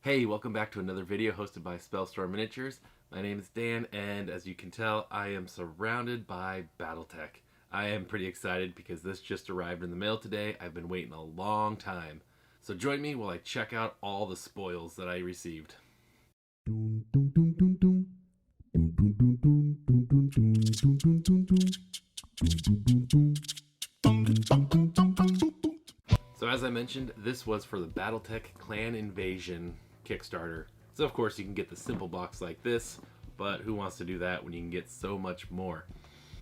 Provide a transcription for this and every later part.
Hey, welcome back to another video hosted by Spellstorm Miniatures. My name is Dan, and as you can tell, I am surrounded by Battletech. I am pretty excited because this just arrived in the mail today. I've been waiting a long time. So join me while I check out all the spoils that I received. So as I mentioned, this was for the Battletech Clan Invasion Kickstarter. So of course you can get the simple box like this, but who wants to do that when you can get so much more?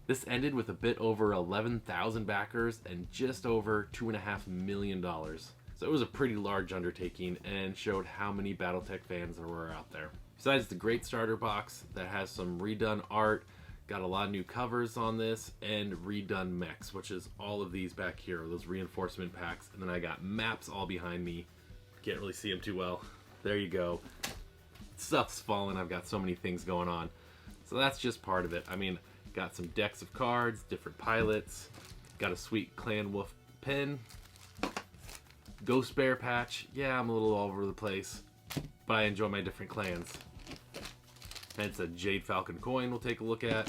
This ended with a bit over 11,000 backers and just over $2.5 million. So it was a pretty large undertaking and showed how many Battletech fans there were out there. Besides the great starter box that has some redone art, got a lot of new covers on this, and redone mechs, which is all of these back here, those reinforcement packs. And then I got maps all behind me. Can't really see them too well. There you go. Stuff's falling. I've got so many things going on. So that's just part of it. I mean, got some decks of cards, different pilots, got a sweet Clan Wolf pin, Ghost Bear patch. Yeah, I'm a little all over the place, but I enjoy my different clans. And it's a Jade Falcon coin we'll take a look at.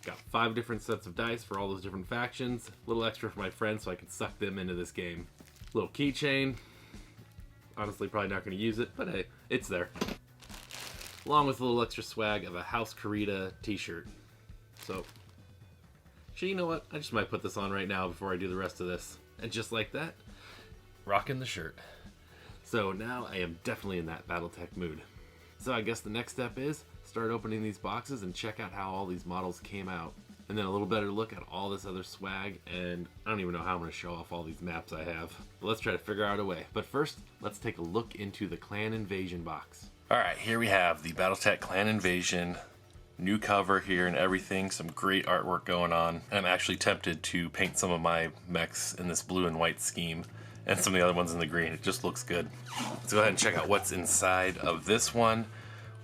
Got 5 different sets of dice for all those different factions. A little extra for my friends so I can suck them into this game. Little keychain. Honestly, probably not going to use it, but hey, it's there. Along with a little extra swag of a House Karita t-shirt. So, you know what? I just might put this on right now before I do the rest of this. And just like that, rocking the shirt. So now I am definitely in that Battletech mood. So I guess the next step is start opening these boxes and check out how all these models came out. And then a little better look at all this other swag, and I don't even know how I'm going to show off all these maps I have. But let's try to figure out a way. But first, let's take a look into the Clan Invasion box. Alright, here we have the Battletech Clan Invasion. New cover here and everything, some great artwork going on. I'm actually tempted to paint some of my mechs in this blue and white scheme, and some of the other ones in the green. It just looks good. Let's go ahead and check out what's inside of this one.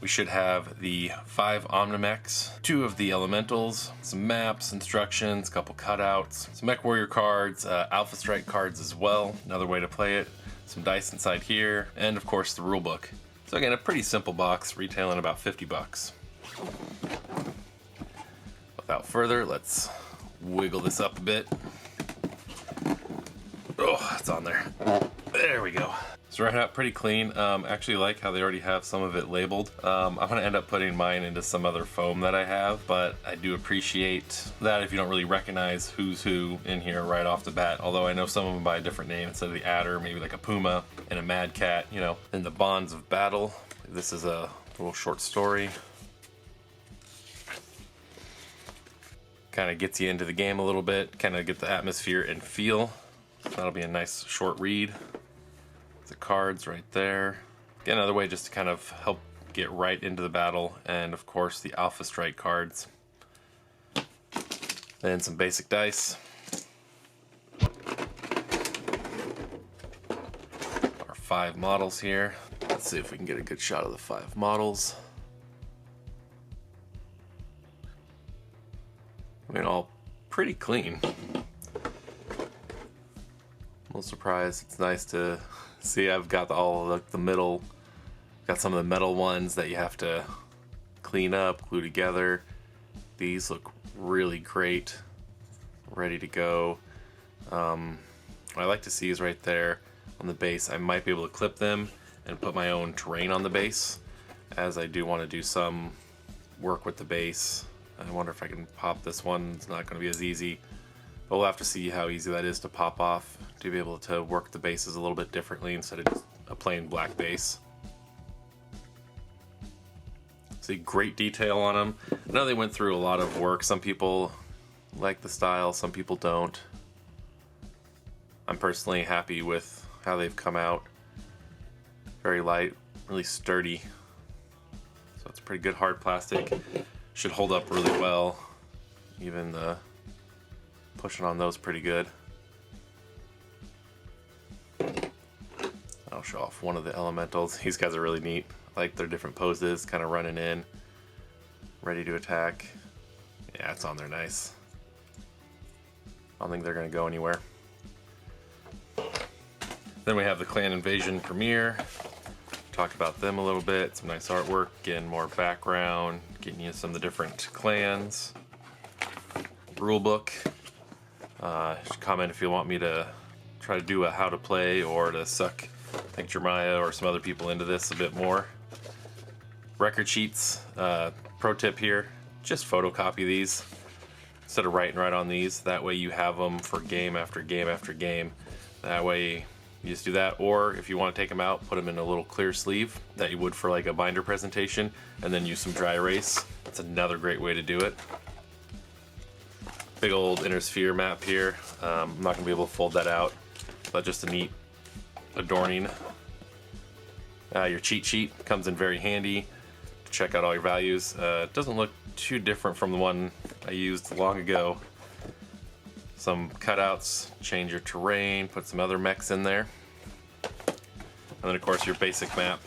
We should have the 5 Omnimechs, 2 of the Elementals, some maps, instructions, a couple cutouts, some Mech Warrior cards, Alpha Strike cards as well, another way to play it, some dice inside here, and of course the rulebook. So again, a pretty simple box, retailing about 50 bucks. Without further, let's wiggle this up a bit. Oh, it's on there. There we go. So right out pretty clean. Actually like how they already have some of it labeled. I'm going to end up putting mine into some other foam that I have, but I do appreciate that if you don't really recognize who's who in here right off the bat. Although I know some of them by a different name instead of the Adder, maybe like a Puma and a Mad Cat, you know. In the Bonds of Battle, this is a little short story. Kind of gets you into the game a little bit, kind of get the atmosphere and feel. That'll be a nice short read. The cards right there. Again, another way just to kind of help get right into the battle, and of course the Alpha Strike cards. Then some basic dice. Our 5 models here. Let's see if we can get a good shot of the 5 models. I mean, all pretty clean. A little surprised. It's nice to see I've got all of the middle, got some of the metal ones that you have to clean up, glue together. These look really great, ready to go. What I like to see is right there on the base. I might be able to clip them and put my own terrain on the base, as I do want to do some work with the base. I wonder if I can pop this one. It's not going to be as easy, but we'll have to see how easy that is to pop off, to be able to work the bases a little bit differently instead of just a plain black base. See, great detail on them. I know they went through a lot of work. Some people like the style, some people don't. I'm personally happy with how they've come out. Very light, really sturdy. So it's pretty good hard plastic. Should hold up really well. Even the pushing on those pretty good. I'll show off one of the Elementals. These guys are really neat. I like their different poses, kind of running in, ready to attack. Yeah, it's on there nice. I don't think they're going to go anywhere. Then we have the Clan Invasion Premiere. talk about them a little bit. Some nice artwork, getting more background, getting you some of the different clans. Rule book. Comment if you want me to try to do a how to play or to suck like Jeremiah or some other people into this a bit more. Record sheets. Pro tip here, just photocopy these instead of writing right on these. That way you have them for game after game after game. That way you just do that, or if you want to take them out, put them in a little clear sleeve that you would for like a binder presentation, and then use some dry erase. That's another great way to do it. Big old inner sphere map here. I'm not going to be able to fold that out, but just a neat adorning. Your cheat sheet comes in very handy to check out all your values. It doesn't look too different from the one I used long ago. Some cutouts, change your terrain, put some other mechs in there. And then of course your basic map.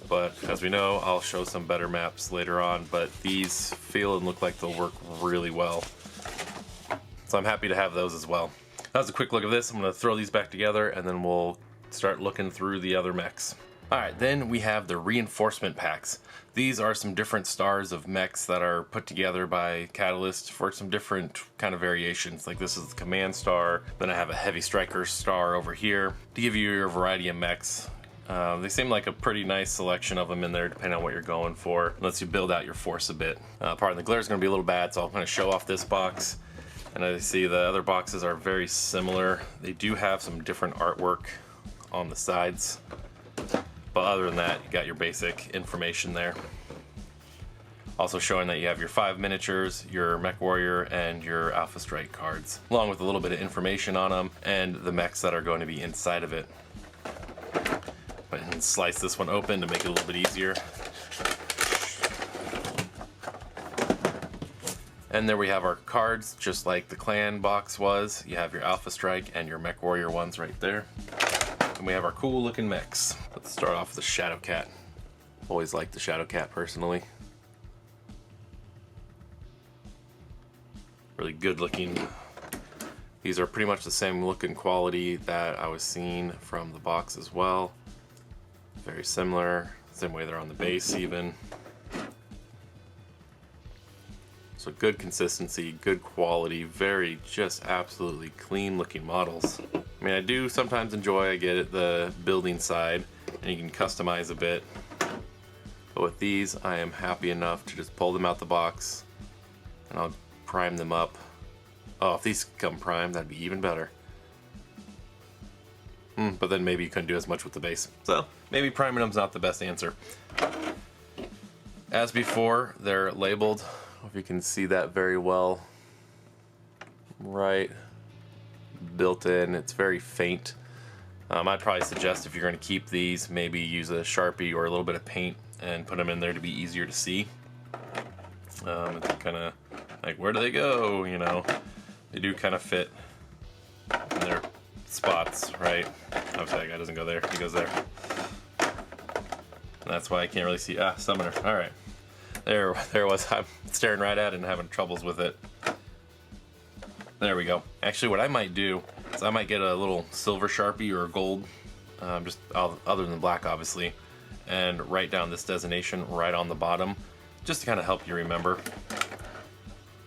But as we know, I'll show some better maps later on, but these feel and look like they'll work really well. So I'm happy to have those as well. That was a quick look at this. I'm gonna throw these back together and then we'll start looking through the other mechs. Alright, then we have the reinforcement packs. These are some different stars of mechs that are put together by Catalyst for some different kind of variations. Like this is the command star, then I have a heavy striker star over here to give you your variety of mechs. They seem like a pretty nice selection of them in there depending on what you're going for. It lets you build out your force a bit. Pardon, the glare is going to be a little bad, so I'm going to show off this box. And as you see, the other boxes are very similar. They do have some different artwork on the sides. But other than that, you got your basic information there. Also showing that you have your 5 miniatures, your Mech Warrior, and your Alpha Strike cards, along with a little bit of information on them and the mechs that are going to be inside of it. Go ahead and slice this one open to make it a little bit easier. And there we have our cards, just like the clan box was. You have your Alpha Strike and your Mech Warrior ones right there. And we have our cool looking mechs. Let's start off with the Shadow Cat. Always liked the Shadow Cat personally. Really good looking. These are pretty much the same look and quality that I was seeing from the box as well. Very similar, same way they're on the base even. So good consistency, good quality, very just absolutely clean looking models. I mean, I do sometimes enjoy, I get it, the building side, and you can customize a bit. But with these, I am happy enough to just pull them out the box, and I'll prime them up. Oh, if these come primed, that'd be even better. But then maybe you couldn't do as much with the base. So maybe priming them's not the best answer. As before, they're labeled. I don't know if you can see that very well. Right. Built in, it's very faint. I'd probably suggest if you're going to keep these, maybe use a Sharpie or a little bit of paint and put them in there to be easier to see. It's kind of like, where do they go? You know, they do kind of fit in their spots, right? Obviously that guy doesn't go there, he goes there. And that's why I can't really see. Summoner. All right, there was. I'm staring right at it and having troubles with it. There we go. Actually, what I might do is I might get a little silver Sharpie or a gold, just other than black, obviously, and write down this designation right on the bottom, just to kind of help you remember.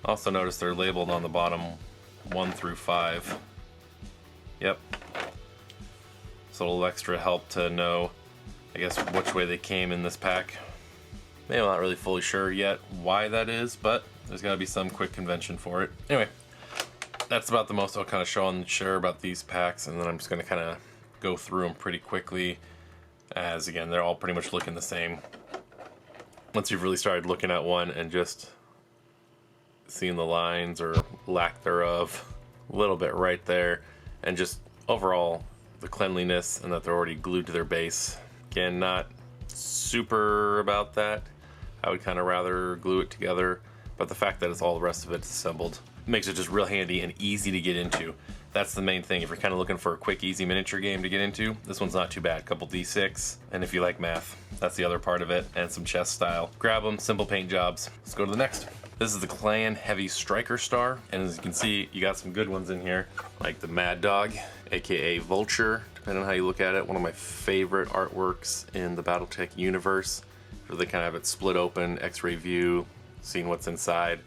Also notice they're labeled on the bottom 1 through 5. Yep. So a little extra help to know, I guess, which way they came in this pack. Maybe I'm not really fully sure yet why that is, but there's got to be some quick convention for it. Anyway, that's about the most I'll kind of show and share about these packs, and then I'm just going to kind of go through them pretty quickly, as again, they're all pretty much looking the same. Once you've really started looking at one and just seeing the lines or lack thereof a little bit right there, and just overall the cleanliness and that they're already glued to their base. Again, not super about that. I would kind of rather glue it together, but the fact that it's all the rest of it's assembled makes it just real handy and easy to get into. That's the main thing. If you're kind of looking for a quick, easy miniature game to get into, this one's not too bad. Couple D6, and if you like math, that's the other part of it, and some chess style. Grab them, simple paint jobs. Let's go to the next. This is the Clan Heavy Striker Star, and as you can see, you got some good ones in here, like the Mad Dog, aka Vulture, depending on how you look at it. One of my favorite artworks in the Battletech universe, where they kind of have it split open, X-ray view, seeing what's inside.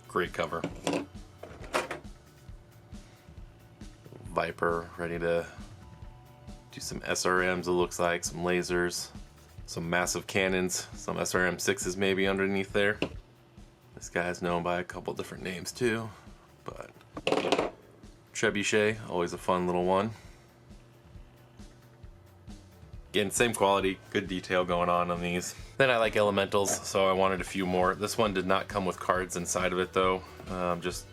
Great cover. Viper ready to do some SRMs, it looks like, some lasers, some massive cannons, some SRM-6s maybe underneath there. This guy's known by a couple different names too, but Trebuchet, always a fun little one. Again, same quality, good detail going on these. Then I like elementals, so I wanted a few more. This one did not come with cards inside of it though, just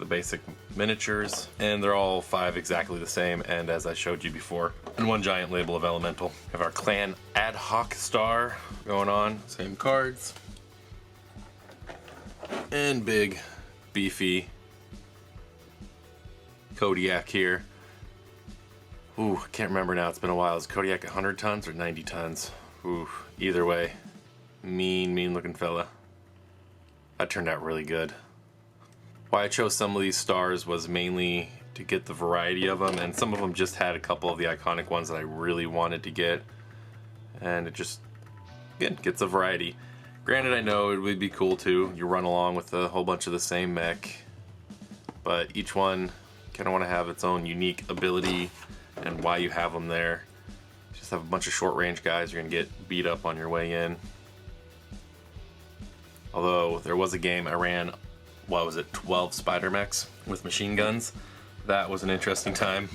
the basic miniatures, and they're all 5 exactly the same, and as I showed you before, and one giant label of elemental. We have our clan ad hoc star going on, same cards, and big beefy Kodiak here. Ooh, I can't remember now, it's been a while. Is Kodiak 100 tons or 90 tons? Ooh, either way, mean looking fella. That turned out really good. Why I chose some of these stars was mainly to get the variety of them, and some of them just had a couple of the iconic ones that I really wanted to get, and it just, again, gets a variety. Granted, I know it would be cool too, you run along with a whole bunch of the same mech, but each one kind of want to have its own unique ability and why you have them there. Just have a bunch of short range guys, you're going to get beat up on your way in. Although there was a game I ran, what was it, 12 spider mechs with machine guns. That was an interesting time.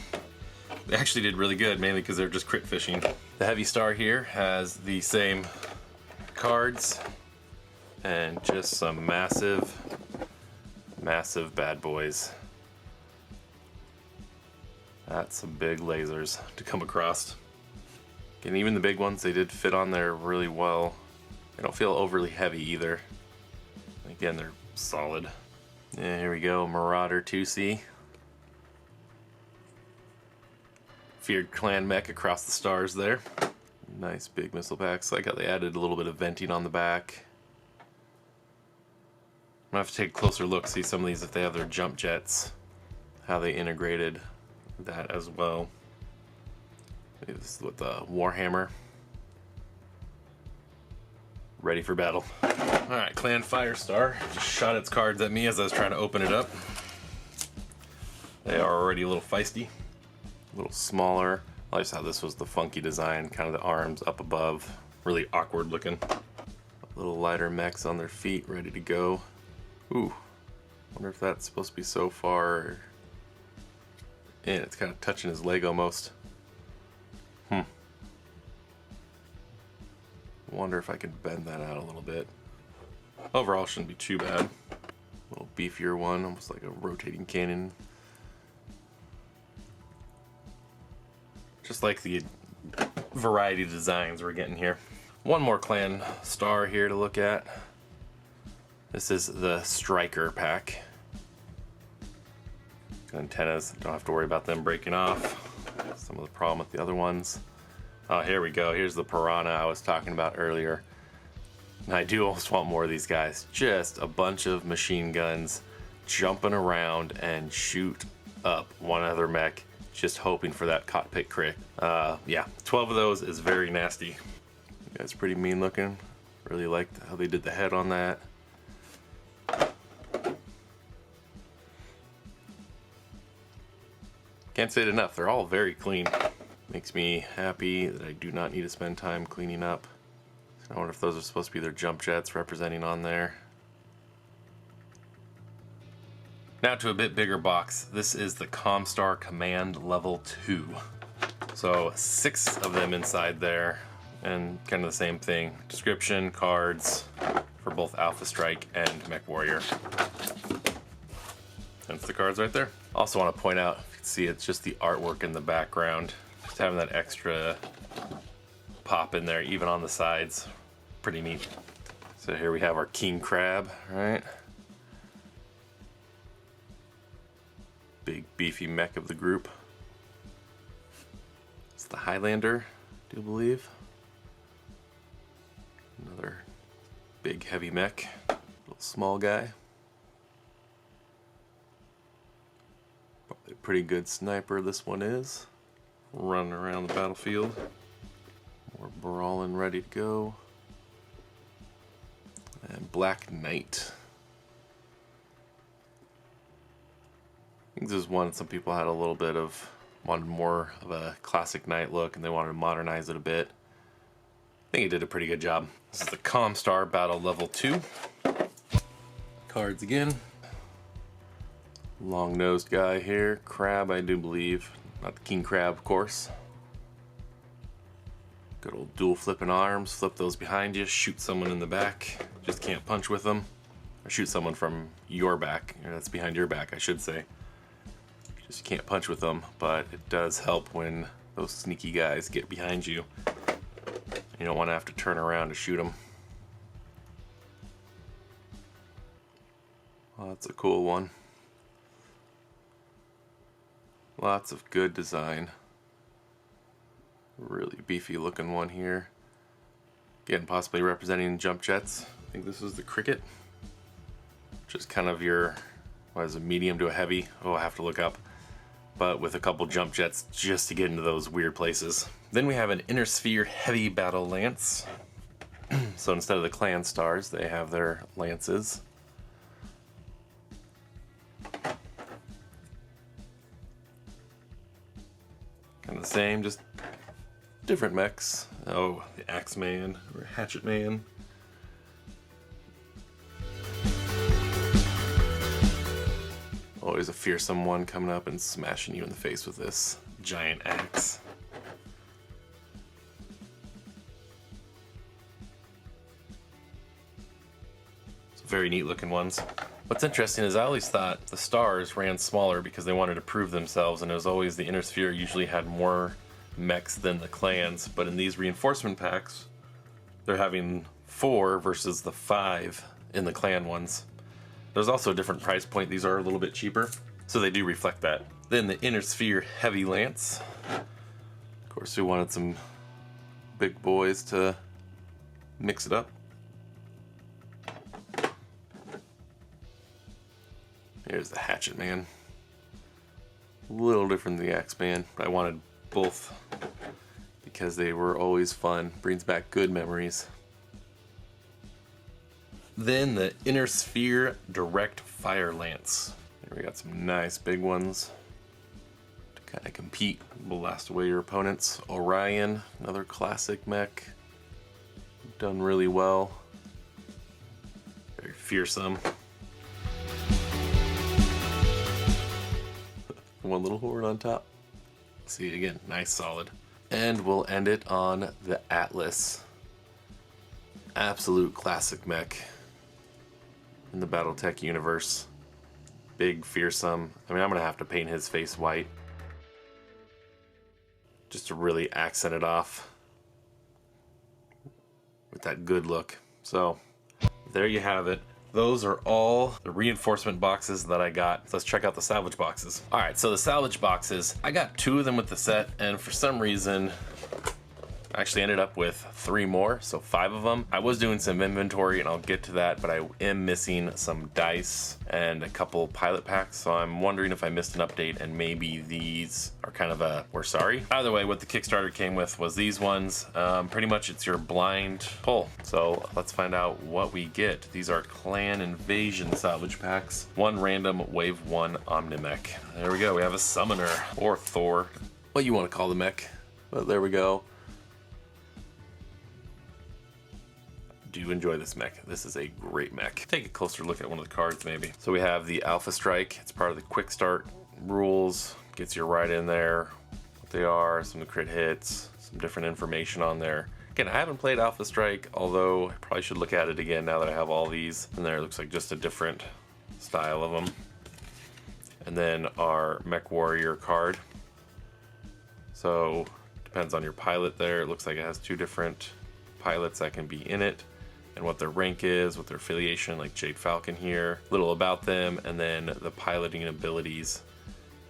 They actually did really good, mainly because they're just crit fishing. The heavy star here has the same cards and just some massive bad boys. That's some big lasers to come across. And even the big ones, they did fit on there really well. They don't feel overly heavy either. Again, they're solid. Yeah, here we go, Marauder 2C. Feared clan mech across the stars there. Nice big missile packs. Like how they added a little bit of venting on the back. I'm gonna have to take a closer look, see some of these if they have their jump jets, how they integrated that as well. This is with the Warhammer. Ready for battle. Alright, Clan Firestar just shot its cards at me as I was trying to open it up. They are already a little feisty, a little smaller. I just thought this was the funky design, kind of the arms up above, really awkward looking. A little lighter mechs on their feet, ready to go. Ooh, wonder if that's supposed to be so far in. It's kind of touching his leg almost. Wonder if I can bend that out a little bit. Overall, shouldn't be too bad. A little beefier one, almost like a rotating cannon. Just like the variety of designs we're getting here. One more clan star here to look at. This is the Striker pack. Antennas, don't have to worry about them breaking off. Some of the problem with the other ones. Oh, here we go. Here's the Piranha I was talking about earlier. And I do almost want more of these guys. Just a bunch of machine guns jumping around and shoot up one other mech, just hoping for that cockpit crit. Yeah, 12 of those is very nasty. That's pretty mean looking. Really liked how they did the head on that. Can't say it enough, they're all very clean. Makes me happy that I do not need to spend time cleaning up. I wonder if those are supposed to be their jump jets representing on there. Now to a bit bigger box. This is the Comstar Command Level 2. So 6 of them inside there, and kind of the same thing. Description, cards for both Alpha Strike and Mech Warrior. That's the cards right there. Also want to point out, if you can see, it's just the artwork in the background. Just having that extra pop in there, even on the sides. Pretty neat. So here we have our King Crab, right? Big beefy mech of the group. It's the Highlander, I do believe. Another big heavy mech, little small guy. Probably a pretty good sniper this one is. running around the battlefield. We're brawling, ready to go. And Black Knight. I think this is one some people had a little bit of, wanted more of a classic knight look, and they wanted to modernize it a bit. I think he did a pretty good job. This is the Comstar Battle Level 2. Cards again. Long-nosed guy here. Crab, I do believe. Not the king crab, of course. Good old dual flipping arms. Flip those behind you. Shoot someone in the back. Just can't punch with them. Or shoot someone from your back. Or that's behind your back, I should say. Just can't punch with them, but it does help when those sneaky guys get behind you. You don't want to have to turn around to shoot them. Well, that's a cool one. Lots of good design. Really beefy looking one here. Again, possibly representing jump jets. I think this is the Cricket, which is kind of your, what is it, medium to a heavy? Oh, I have to look up. But with a couple jump jets just to get into those weird places. Then we have an Inner Sphere Heavy Battle Lance. So instead of the clan stars, they have their lances. Kind of the same, just different mechs. Oh, the Axe Man or Hatchet Man. Always a fearsome one coming up and smashing you in the face with this giant axe. Some very neat looking ones. What's interesting is I always thought the stars ran smaller because they wanted to prove themselves, and it was always the Inner Sphere usually had more mechs than the clans, but in these reinforcement packs they're having 4 versus the 5 in the clan ones. There's also a different price point. These are a little bit cheaper, so they do reflect that. Then the Inner Sphere Heavy Lance. Of course, we wanted some big boys to mix it up. Here's the Hatchet Man. A little different than the Axe Man, but I wanted both because they were always fun. Brings back good memories. Then the Inner Sphere Direct Fire Lance. Here we got some nice big ones to kind of compete, blast away your opponents. Orion, another classic mech. Done really well. Very fearsome. One little horde on top. See, again, nice solid. And we'll end it on the Atlas. Absolute classic mech in the Battletech universe. Big, fearsome. I mean, I'm gonna have to paint his face white just to really accent it off with that good look. So there you have it. Those are all the reinforcement boxes that I got. So let's check out the salvage boxes. All right, so the salvage boxes, I got 2 of them with the set, and for some reason, I actually ended up with 3 more, so 5 of them. I was doing some inventory, and I'll get to that, but I am missing some dice and a couple pilot packs, so I'm wondering if I missed an update, and maybe these are kind of a, we're sorry. Either way, what the Kickstarter came with was these ones. Pretty much it's your blind pull. So let's find out what we get. These are Clan Invasion salvage packs. 1 random Wave 1 Omnimech. There we go, we have a Summoner, or Thor, what you want to call the mech, but there we go. Do enjoy this mech. This is a great mech. Take a closer look at one of the cards maybe. So we have the Alpha Strike. It's part of the quick start rules. Gets you right in there. What they are, some of the crit hits, some different information on there. Again, I haven't played Alpha Strike, although I probably should look at it again now that I have all these. And there it looks like just a different style of them. And then our Mech Warrior card. So depends on your pilot there. It looks like it has 2 different pilots that can be in it, and what their rank is, what their affiliation, like Jade Falcon here, little about them, and then the piloting abilities.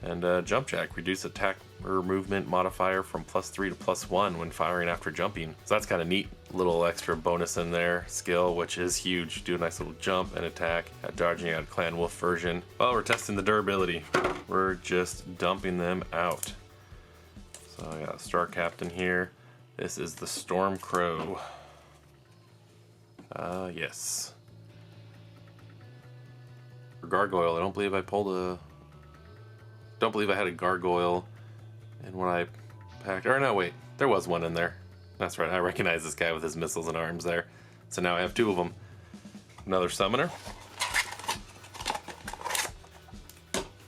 And Jump Jack, reduce attack or movement modifier from +3 to +1 when firing after jumping. So that's kind of neat, little extra bonus in there. Skill, which is huge, do a nice little jump and attack at dodging out Clan Wolf version. Well, we're testing the durability. We're just dumping them out. So I got a Star Captain here. This is the Storm Crow. Yes. For Gargoyle, I don't believe I pulled a... Don't believe I had a Gargoyle in what I packed. Or no, wait. There was one in there. That's right. I recognize this guy with his missiles and arms there. So now I have two of them. Another Summoner.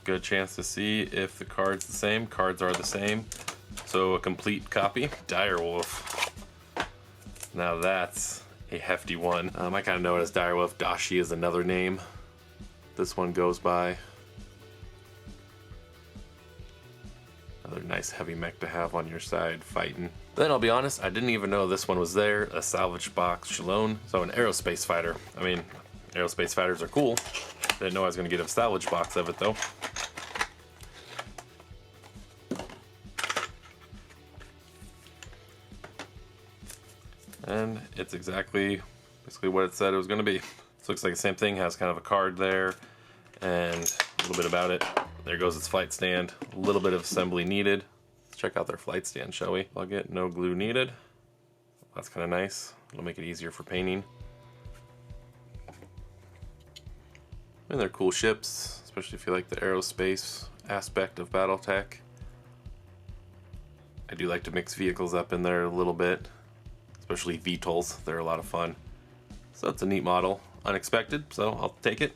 Good chance to see if the card's the same. Cards are the same. So a complete copy. Direwolf. Now that's a hefty one. I kind of know it as Direwolf. Dashi is another name this one goes by. Another nice heavy mech to have on your side fighting. Then I'll be honest, I didn't even know this one was there. A salvage box Shalone. So an aerospace fighter. I mean, aerospace fighters are cool. Didn't know I was going to get a salvage box of it though. And it's basically what it said it was going to be. This looks like the same thing, has kind of a card there and a little bit about it. There goes its flight stand. A little bit of assembly needed. Let's check out their flight stand, shall we? Plug it, no glue needed. That's kind of nice. It'll make it easier for painting. And they're cool ships, especially if you like the aerospace aspect of Battletech. I do like to mix vehicles up in there a little bit, especially VTOLs. They're a lot of fun. So it's a neat model. Unexpected, so I'll take it.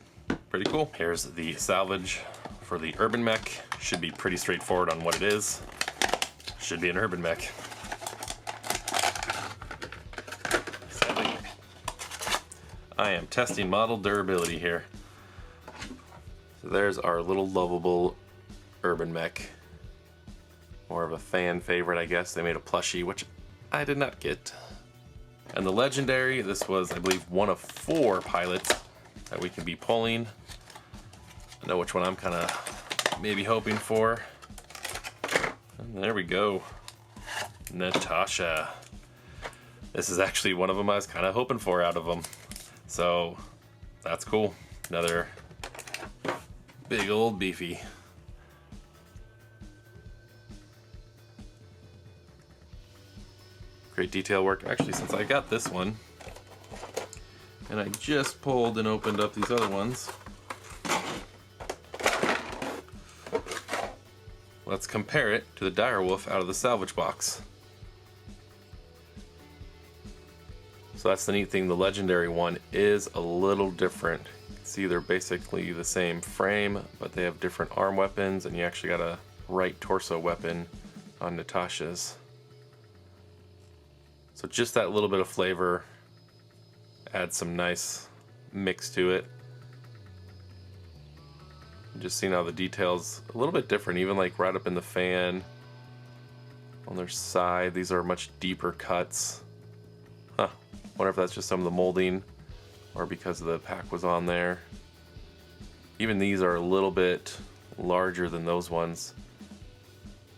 Pretty cool. Here's the salvage for the urban mech. Should be pretty straightforward on what it is. Should be an urban mech. I am testing model durability here. So there's our little lovable urban mech. More of a fan favorite, I guess. They made a plushie, which I did not get. And the legendary, this was, I believe, one of 4 pilots that we can be pulling. I know which one I'm kind of maybe hoping for. And there we go. Natasha. This is actually one of them I was kind of hoping for out of them. So that's cool. Another big old beefy. Great detail work. Actually, since I got this one, and I just pulled and opened up these other ones, let's compare it to the Direwolf out of the salvage box. So that's the neat thing. The legendary one is a little different. You can see they're basically the same frame, but they have different arm weapons, and you actually got a right torso weapon on Natasha's. So just that little bit of flavor adds some nice mix to it. Just seeing how the details a little bit different, even like right up in the fan on their side. These are much deeper cuts. Huh. Wonder if that's just some of the molding or because the pack was on there. Even these are a little bit larger than those ones.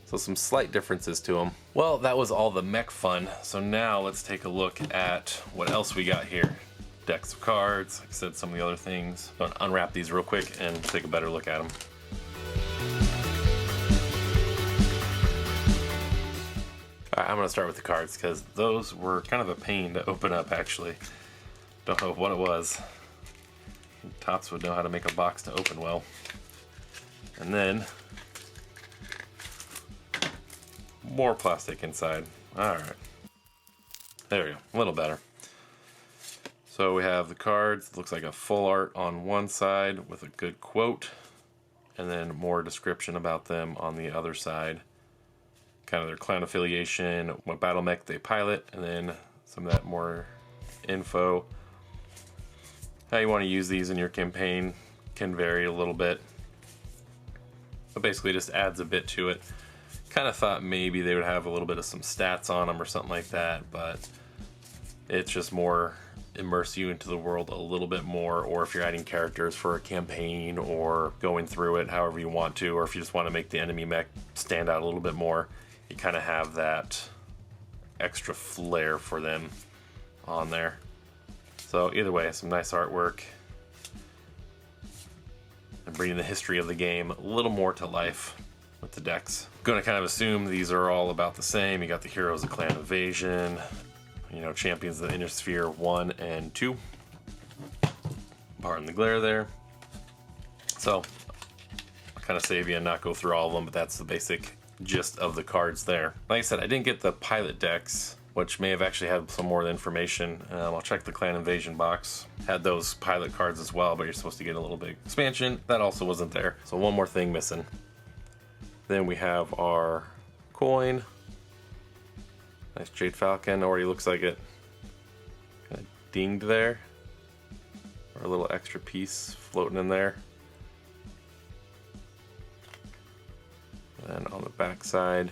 So some slight differences to them. Well, that was all the mech fun. So now let's take a look at what else we got here. Decks of cards, like I said, some of the other things. I'm gonna unwrap these real quick and take a better look at them. All right, I'm gonna start with the cards because those were kind of a pain to open up actually. Don't know what it was. Tots would know how to make a box to open well. And then more plastic inside. Alright. There we go. A little better. So we have the cards. It looks like a full art on one side with a good quote. And then more description about them on the other side. Kind of their clan affiliation, what battle mech they pilot, and then some of that more info. How you want to use these in your campaign can vary a little bit. But basically just adds a bit to it. Kind of thought maybe they would have a little bit of some stats on them or something like that, but it's just more immerse you into the world a little bit more, or if you're adding characters for a campaign or going through it however you want to, or if you just want to make the enemy mech stand out a little bit more, you kind of have that extra flair for them on there. So either way, some nice artwork and bringing the history of the game a little more to life. with the decks. Gonna kind of assume these are all about the same. You got the Heroes of Clan Invasion, you know, Champions of the Inner Sphere 1 and 2. Pardon the glare there. So, I'll kind of save you and not go through all of them, but that's the basic gist of the cards there. Like I said, I didn't get the pilot decks, which may have actually had some more information. I'll check the Clan Invasion box. Had those pilot cards as well, but you're supposed to get a little big expansion. That also wasn't there. So one more thing missing. Then we have our coin. Nice Jade Falcon. Already looks like it kind of dinged there. Or a little extra piece floating in there. And on the back side,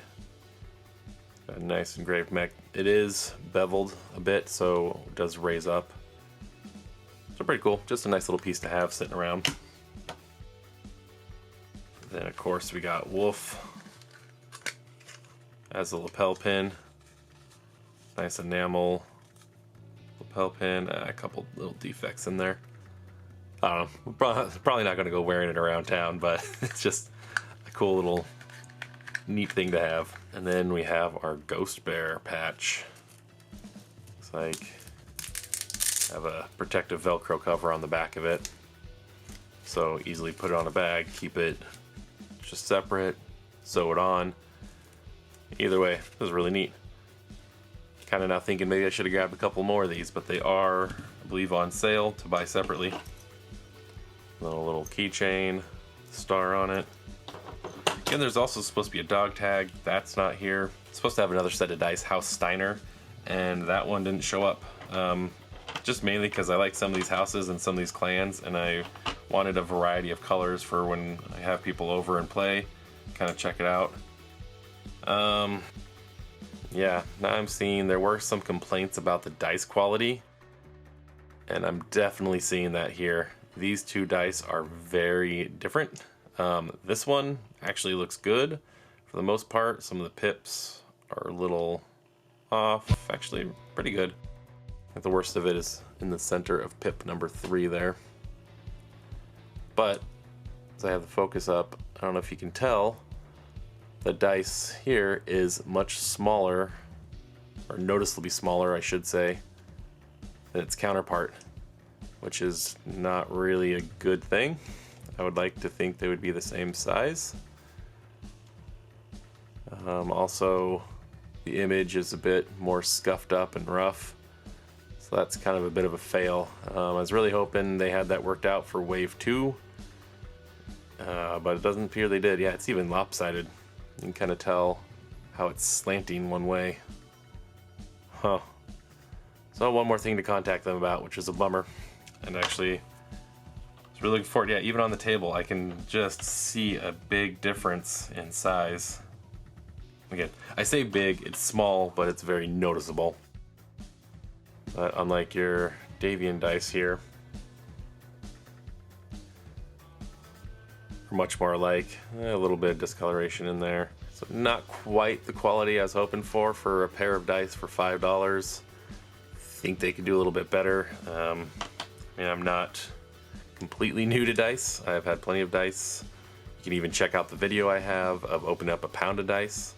a nice engraved mech. It is beveled a bit, so it does raise up. So pretty cool. Just a nice little piece to have sitting around. Then of course we got Wolf as a lapel pin. Nice enamel lapel pin. A couple little defects in there. I don't know. We're probably not going to go wearing it around town, but it's just a cool little neat thing to have. And then we have our Ghost Bear patch. Looks like have a protective Velcro cover on the back of it, so easily put it on a bag, keep it just separate, sew it on. Either way, this is really neat. Kind of now thinking maybe I should have grabbed a couple more of these, but they are, I believe, on sale to buy separately. Little keychain, star on it. Again, there's also supposed to be a dog tag. That's not here. It's supposed to have another set of dice, House Steiner, and that one didn't show up. Just mainly because I like some of these houses and some of these clans, and I wanted a variety of colors for when I have people over and play, kind of check it out. Yeah, now I'm seeing there were some complaints about the dice quality, and I'm definitely seeing that here. These two dice are very different. This one actually looks good for the most part. Some of the pips are a little off, actually pretty good. The worst of it is in the center of pip number 3 there. But as I have the focus up, I don't know if you can tell, the dice here is much smaller, or noticeably smaller I should say, than its counterpart, which is not really a good thing. I would like to think they would be the same size. Also, the image is a bit more scuffed up and rough, so that's kind of a bit of a fail. I was really hoping they had that worked out for Wave 2, but it doesn't appear they did. Yeah, it's even lopsided. You can kind of tell how it's slanting one way. Huh. So one more thing to contact them about, which is a bummer. And actually, I was really looking forward. Yeah, even on the table, I can just see a big difference in size. Again, I say big, it's small, but it's very noticeable. But unlike your Davian dice here, are much more alike. A little bit of discoloration in there. So not quite the quality I was hoping for a pair of dice for $5. Think they could do a little bit better. I mean, I'm not completely new to dice. I've had plenty of dice. You can even check out the video I have of opening up a pound of dice.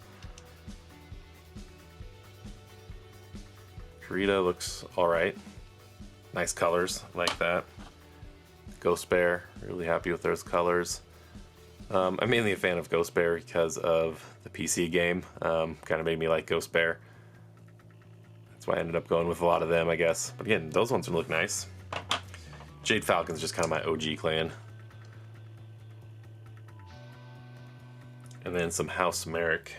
Karita looks alright. Nice colors, like that. Ghost Bear, really happy with those colors. I'm mainly a fan of Ghost Bear because of the PC game. Kind of made me like Ghost Bear. That's why I ended up going with a lot of them, I guess. But again, those ones look nice. Jade Falcon's just kind of my OG clan. And then some House Merrick.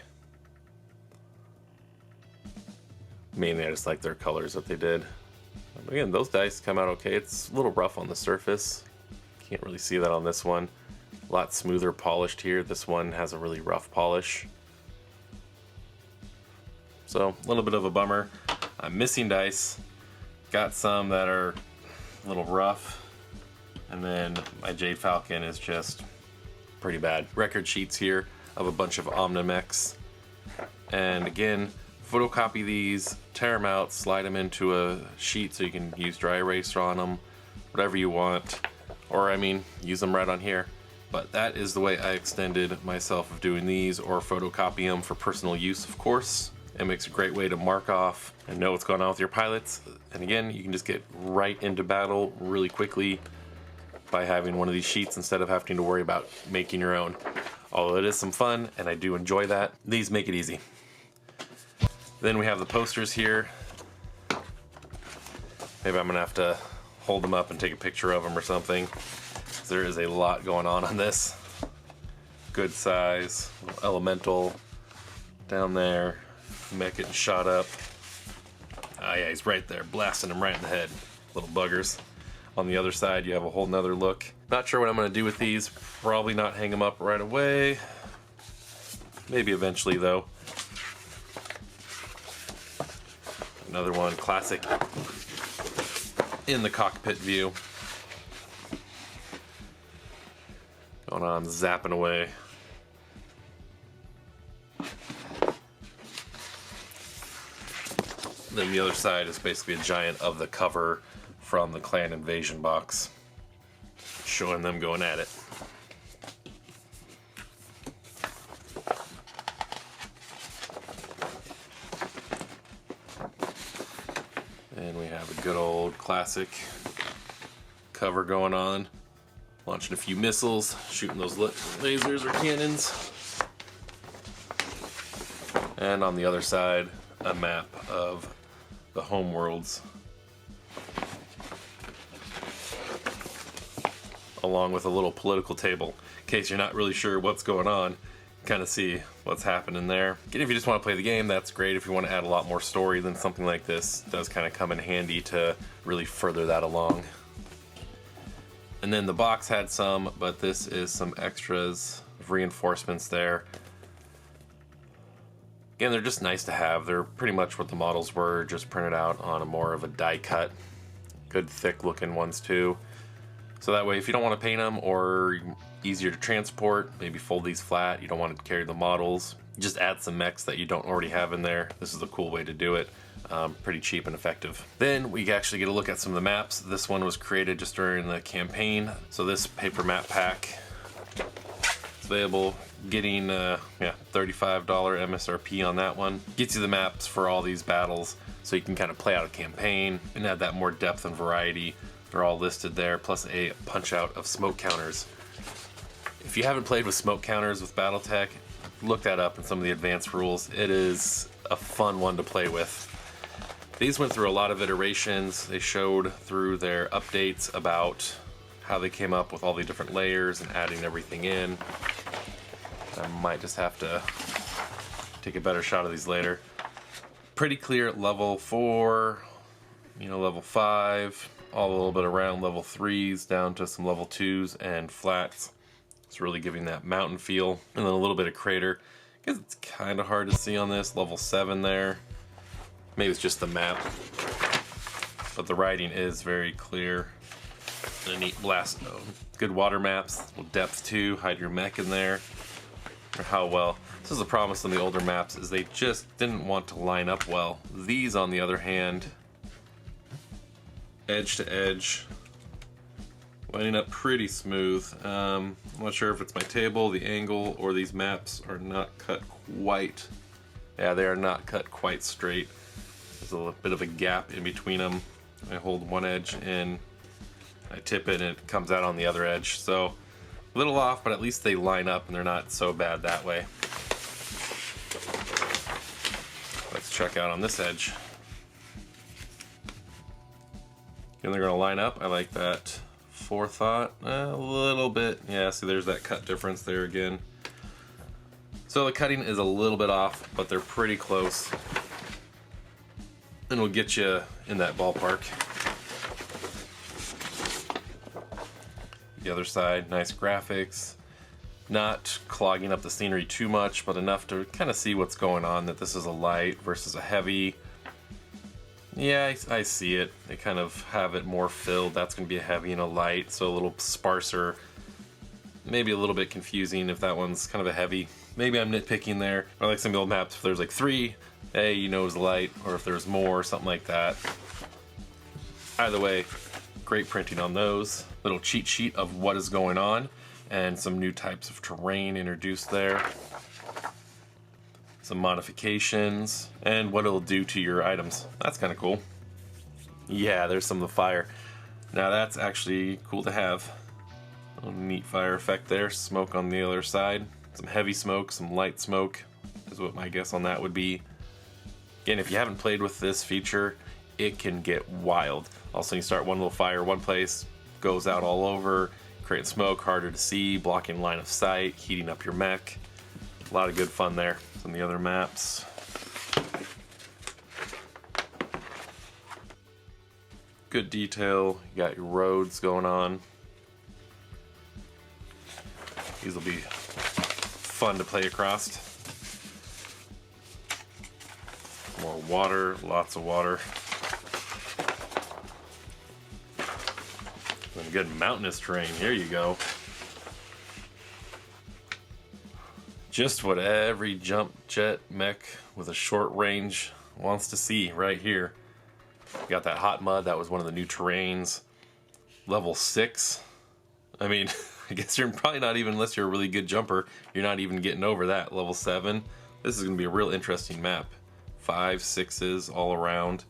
Mainly I just like their colors that they did. But again, those dice come out okay. It's a little rough on the surface. Can't really see that on this one. A lot smoother polished here. This one has a really rough polish. So a little bit of a bummer. I'm missing dice. Got some that are a little rough. And then my Jade Falcon is just pretty bad. Record sheets here of a bunch of Omnimechs. And again, photocopy these, tear them out, slide them into a sheet so you can use dry eraser on them, whatever you want. Or I mean, use them right on here. But that is the way I extended myself of doing these, or photocopy them for personal use, of course. It makes a great way to mark off and know what's going on with your pilots. And again, you can just get right into battle really quickly by having one of these sheets instead of having to worry about making your own. Although it is some fun, and I do enjoy that, these make it easy. Then we have the posters here. Maybe I'm gonna have to hold them up and take a picture of them or something. There is a lot going on this. Good size, elemental down there, Mech getting shot up. Ah yeah, he's right there, blasting him right in the head, little buggers. On the other side, you have a whole nother look. Not sure what I'm gonna do with these. Probably not hang them up right away. Maybe eventually though. Another one, classic in the cockpit view. Going on, zapping away. Then the other side is basically a giant of the cover from the Clan Invasion box, showing them going at it. And we have a good old classic cover going on. Launching a few missiles, shooting those lasers or cannons. And on the other side, a map of the home worlds, along with a little political table, in case you're not really sure what's going on. Kind of see what's happening there. Again, if you just want to play the game, that's great. If you want to add a lot more story, then something like this does kind of come in handy to really further that along. And then the box had some, but this is some extras, reinforcements there. Again, they're just nice to have. They're pretty much what the models were, just printed out on a more of a die cut. Good thick looking ones too. So that way, if you don't want to paint them, or easier to transport, maybe fold these flat, you don't want to carry the models, just add some mechs that you don't already have in there. This is a cool way to do it. Pretty cheap and effective. Then we actually get a look at some of the maps. This one was created just during the campaign. So this paper map pack is available. Getting $35 MSRP on that one. Gets you the maps for all these battles, so you can kind of play out a campaign and add that more depth and variety. They're all listed there, plus a punch out of smoke counters. If you haven't played with smoke counters with Battletech, look that up in some of the advanced rules. It is a fun one to play with. These went through a lot of iterations. They showed through their updates about how they came up with all the different layers and adding everything in. I might just have to take a better shot of these later. Pretty clear at level 4, level 5, all a little bit around level 3s, down to some level 2s and flats. It's really giving that mountain feel. And then a little bit of crater. I guess it's kind of hard to see on this. Level 7 there. Maybe it's just the map, but the writing is very clear. And a neat blast zone. Good water maps, depth too, hide your mech in there. Or how well. This is the promise on the older maps, is they just didn't want to line up well. These, on the other hand, edge to edge, lining up pretty smooth. I'm not sure if it's my table, the angle, or these maps are not cut quite. Yeah, they are not cut quite straight. There's a little bit of a gap in between them. I hold one edge in, I tip it, and it comes out on the other edge. So a little off, but at least they line up and they're not so bad that way. Let's check out on this edge. And they're gonna line up. I like that forethought a little bit. Yeah, see, there's that cut difference there again. So the cutting is a little bit off, but they're pretty close. And it'll get you in that ballpark. The other side, nice graphics. Not clogging up the scenery too much, but enough to kind of see what's going on, that this is a light versus a heavy. Yeah, I see it. They kind of have it more filled. That's going to be a heavy and a light, so a little sparser. Maybe a little bit confusing if that one's kind of a heavy. Maybe I'm nitpicking there. Or like some of the old maps, if there's like 3, A, you know, is light, or if there's more, something like that. Either way, great printing on those. Little cheat sheet of what is going on. and some new types of terrain introduced there. Some modifications, and what it'll do to your items. That's kind of cool. Yeah, there's some of the fire. Now that's actually cool to have. A little neat fire effect there. Smoke on the other side. Some heavy smoke, some light smoke is what my guess on that would be. Again, if you haven't played with this feature, it can get wild. Also, you start one little fire one place, goes out all over, creating smoke, harder to see, blocking line of sight, heating up your mech. A lot of good fun there. Some of the other maps. Good detail. You got your roads going on. These will be fun to play across. More water, lots of water. And good mountainous terrain. Here you go. Just what every jump jet mech with a short range wants to see right here. Got that hot mud. That was one of the new terrains. Level 6. I mean, I guess you're probably not even, unless you're a really good jumper, you're not even getting over that. Level 7. This is going to be a real interesting map. 5, 6s all around.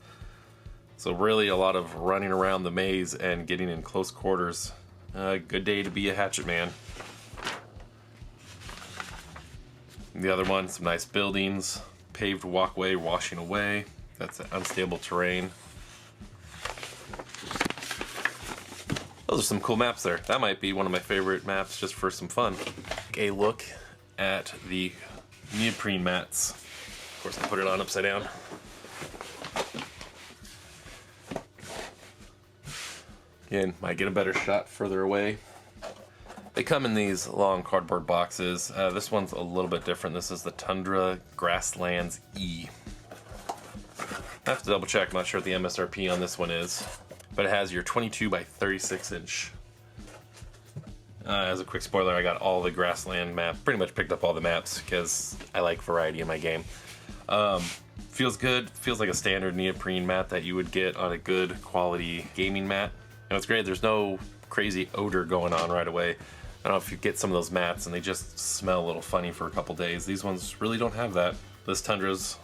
So really a lot of running around the maze and getting in close quarters. Good day to be a hatchet man. The other one, some nice buildings, paved walkway washing away. That's unstable terrain. Those are some cool maps there. That might be one of my favorite maps just for some fun. Take a look at the neoprene mats. Of course, I put it on upside down. Again, might get a better shot further away. They come in these long cardboard boxes. This one's a little bit different. This is the Tundra Grasslands E. I have to double check. I'm not sure what the MSRP on this one is, but it has your 22 by 36 inch. As a quick spoiler, I got all the Grassland maps. Pretty much picked up all the maps because I like variety in my game. Feels good. Feels like a standard neoprene mat that you would get on a good quality gaming mat. And it's great. There's no crazy odor going on right away. I don't know if you get some of those mats and they just smell a little funny for a couple days. These ones really don't have that. This Tundra's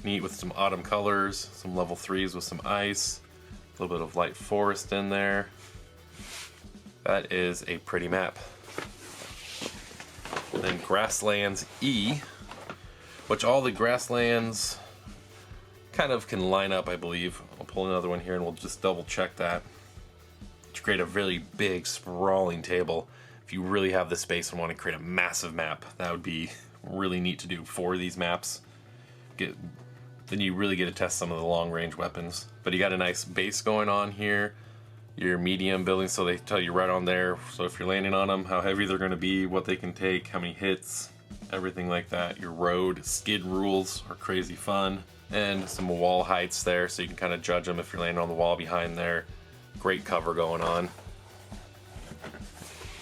neat with some autumn colors, some level 3s with some ice, a little bit of light forest in there. That is a pretty map. And then Grasslands E, which all the Grasslands kind of can line up, I believe. I'll pull another one here and we'll just double check that. To create a really big, sprawling table. If you really have the space and want to create a massive map, that would be really neat to do for these maps. Then you really get to test some of the long-range weapons. But you got a nice base going on here. Your medium building, so they tell you right on there. So if you're landing on them, how heavy they're going to be, what they can take, how many hits, everything like that. Your road skid rules are crazy fun. And some wall heights there, so you can kind of judge them if you're landing on the wall behind there. Great cover going on.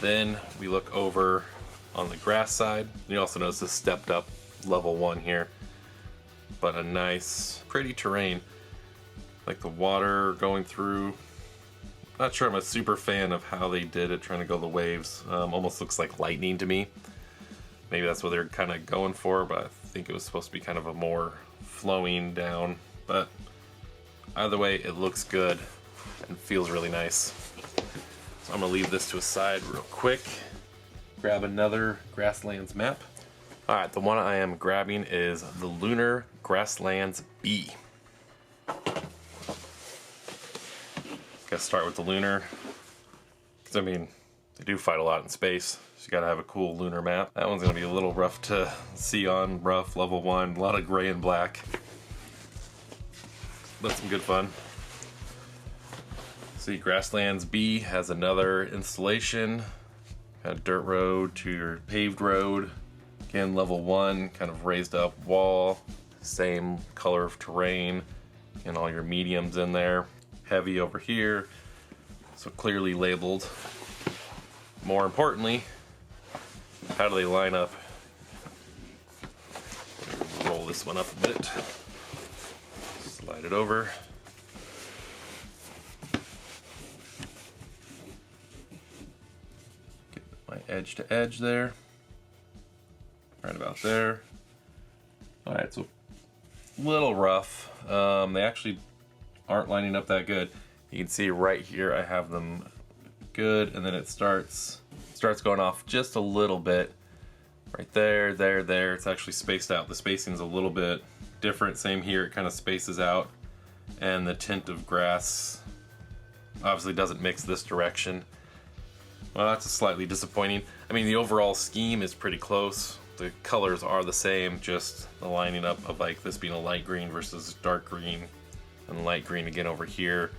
Then we look over on the grass side. You also notice this stepped up level 1 here. But a nice, pretty terrain. Like the water going through. Not sure I'm a super fan of how they did it, trying to go the waves. Almost looks like lightning to me. Maybe that's what they're kind of going for, but I think it was supposed to be kind of a more flowing down. But either way, it looks good and feels really nice. So I'm gonna leave this to a side real quick. Grab another Grasslands map. All right, the one I am grabbing is the Lunar Grasslands B. Gotta start with the lunar, because I mean, they do fight a lot in space, so you gotta have a cool lunar map. That one's gonna be a little rough to see on, rough, level 1, a lot of gray and black. But some good fun. See, Grasslands B has another installation. Got a dirt road to your paved road. Again, level 1, kind of raised up wall. Same color of terrain. And all your mediums in there. Heavy over here. So clearly labeled. More importantly, how do they line up? Roll this one up a bit. Slide it over. My edge to edge there. Right about there. Alright, so a little rough. They actually aren't lining up that good. You can see right here I have them good, and then it starts going off just a little bit. Right there, there. It's actually spaced out. The spacing's a little bit different. Same here, it kind of spaces out. And the tint of grass obviously doesn't mix this direction. Well, that's slightly disappointing. I mean, the overall scheme is pretty close. The colors are the same, just the lining up of like this being a light green versus dark green, and light green again over here.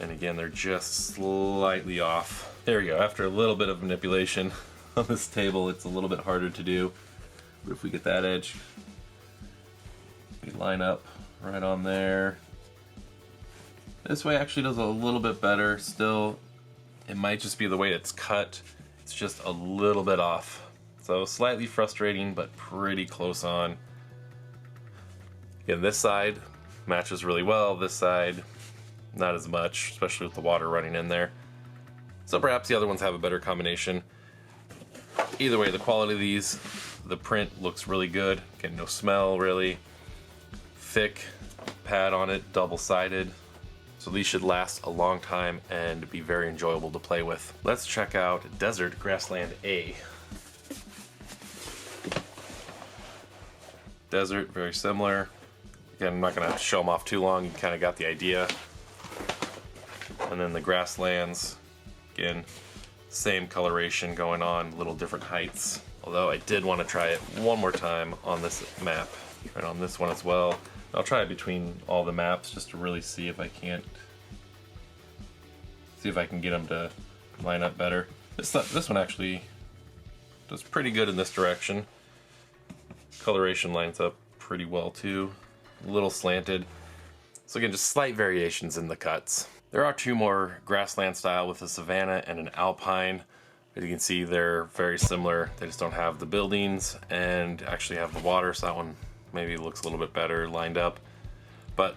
And again, they're just slightly off. There we go. After a little bit of manipulation on this table, it's a little bit harder to do. But if we get that edge, we line up right on there. This way actually does a little bit better. Still, it might just be the way it's cut. It's just a little bit off. So slightly frustrating, but pretty close on. Again, this side matches really well. This side, not as much, especially with the water running in there. So perhaps the other ones have a better combination. Either way, the quality of these, the print looks really good. Again, no smell really. Thick pad on it, double-sided. So these should last a long time and be very enjoyable to play with. Let's check out Desert Grassland A. Desert, very similar. Again, I'm not gonna show them off too long, you kind of got the idea. And then the Grasslands, again, same coloration going on, little different heights. Although I did want to try it one more time on this map, and on this one as well. I'll try it between all the maps just to really see if I can get them to line up better. This one actually does pretty good in this direction. Coloration lines up pretty well too. A little slanted. So again, just slight variations in the cuts. There are two more grassland style with a savanna and an alpine. As you can see, they're very similar. They just don't have the buildings and actually have the water, so that one maybe looks a little bit better lined up. But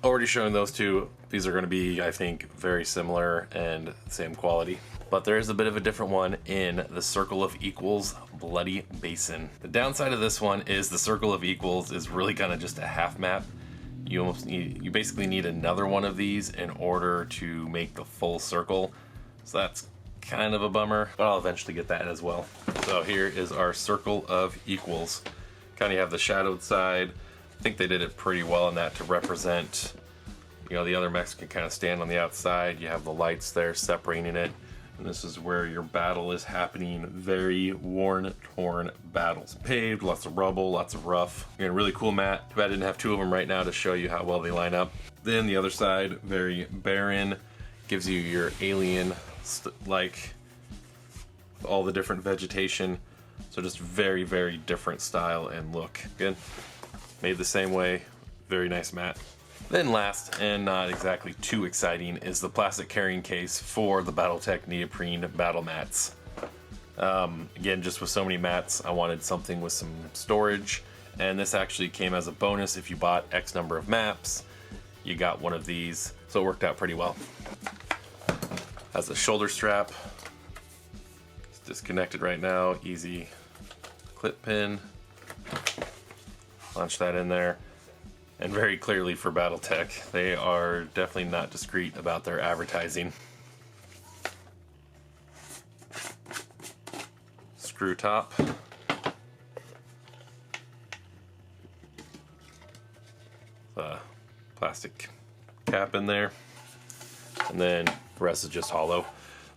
already showing those two, these are going to be, I think, very similar and same quality. But there is a bit of a different one in the Circle of Equals Bloody Basin. The downside of this one is the Circle of Equals is really kind of just a half map. You basically need another one of these in order to make the full circle. So that's kind of a bummer, but I'll eventually get that as well. So here is our Circle of Equals. Kind of have the shadowed side. I think they did it pretty well in that to represent, you know, the other mechs can kind of stand on the outside. You have the lights there separating it. And this is where your battle is happening. Very worn, torn battles. Paved, lots of rubble, lots of rough. Again, really cool mat. Too bad I didn't have two of them right now to show you how well they line up. Then the other side, very barren. Gives you your alien, like all the different vegetation. So just very, very different style and look. Again, made the same way. Very nice mat. Then last, and not exactly too exciting, is the plastic carrying case for the Battletech Neoprene battle mats. Again, just with so many mats, I wanted something with some storage, and this actually came as a bonus. If you bought X number of maps, you got one of these, so it worked out pretty well. Has a shoulder strap. It's disconnected right now, easy clip pin. Launch that in there. And very clearly for Battletech, they are definitely not discreet about their advertising. Screw top. Plastic cap in there. And then the rest is just hollow.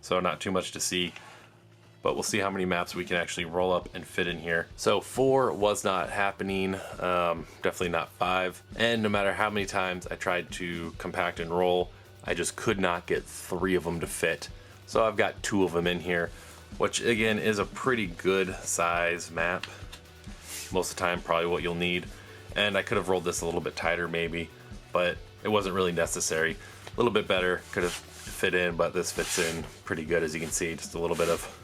So not too much to see. But we'll see how many maps we can actually roll up and fit in here. So 4 was not happening, definitely not 5. And no matter how many times I tried to compact and roll, I just could not get 3 of them to fit. So I've got 2 of them in here, which again is a pretty good size map. Most of the time probably what you'll need. And I could have rolled this a little bit tighter maybe, but it wasn't really necessary. A little bit better, could have fit in, but this fits in pretty good as you can see, just a little bit of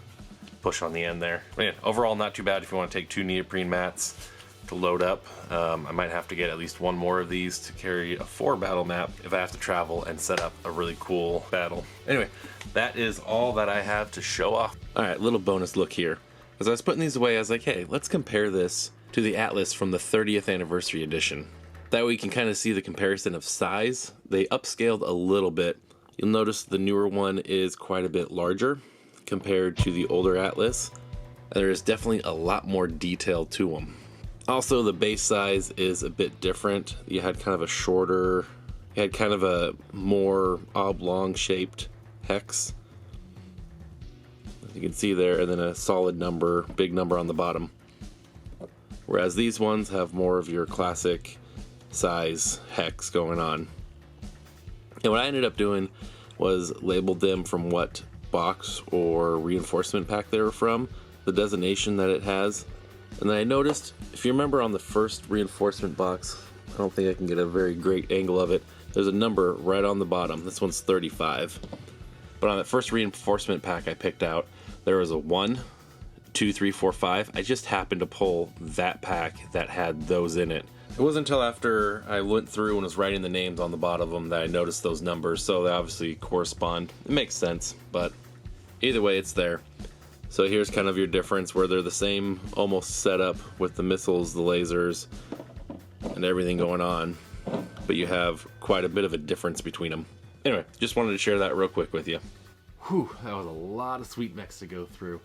push on the end there. But yeah, overall not too bad if you want to take 2 neoprene mats, to load up. I might have to get at least one more of these to carry a 4 battle map if I have to travel and set up a really cool battle. Anyway, that is all that I have to show off. All right, little bonus look here. As I was putting these away, I was like, hey, let's compare this to the Atlas from the 30th anniversary edition. That way you can kind of see the comparison of size. They upscaled a little bit. You'll notice the newer one is quite a bit larger compared to the older Atlas. And there is definitely a lot more detail to them. Also, the base size is a bit different. You had kind of a shorter, you had kind of a more oblong shaped hex. As you can see there, and then a solid number, big number on the bottom. Whereas these ones have more of your classic size hex going on. And what I ended up doing was labeled them from what box or reinforcement pack they were from, the designation that it has. And then I noticed, if you remember on the first reinforcement box, I don't think I can get a very great angle of it, there's a number right on the bottom. This one's 35. But on that first reinforcement pack I picked out, there was a 1, 2, 3, 4, 5. I just happened to pull that pack that had those in it. It wasn't until after I went through and was writing the names on the bottom of them that I noticed those numbers, so they obviously correspond. It makes sense, but either way, it's there. So here's kind of your difference, where they're the same almost setup with the missiles, the lasers, and everything going on, but you have quite a bit of a difference between them. Anyway, just wanted to share that real quick with you. Whew, that was a lot of sweet mechs to go through.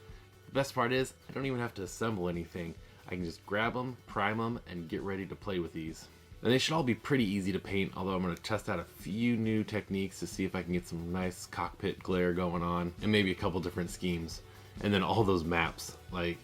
The best part is, I don't even have to assemble anything. I can just grab them, prime them, and get ready to play with these. And they should all be pretty easy to paint, although I'm going to test out a few new techniques to see if I can get some nice cockpit glare going on, and maybe a couple different schemes. And then all those maps, like,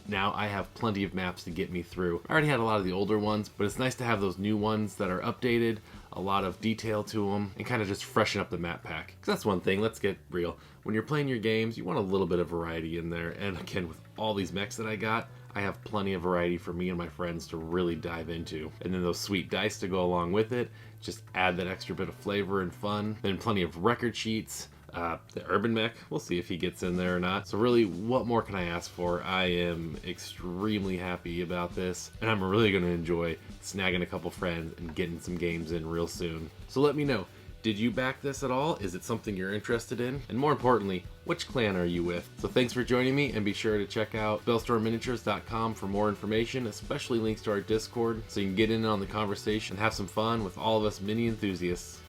now I have plenty of maps to get me through. I already had a lot of the older ones, but it's nice to have those new ones that are updated, a lot of detail to them, and kind of just freshen up the map pack. Because that's one thing, let's get real. When you're playing your games, you want a little bit of variety in there. And again, with all these mechs that I got, I have plenty of variety for me and my friends to really dive into. And then those sweet dice to go along with it, just add that extra bit of flavor and fun. Then plenty of record sheets. The urban mech, we'll see if he gets in there or not. So really, what more can I ask for? I am extremely happy about this, and I'm really going to enjoy snagging a couple friends and getting some games in real soon. So let me know, did you back this at all? Is it something you're interested in? And more importantly, which clan are you with? So thanks for joining me, and be sure to check out spellstormminiatures.com for more information, especially links to our Discord, so you can get in on the conversation and have some fun with all of us mini enthusiasts.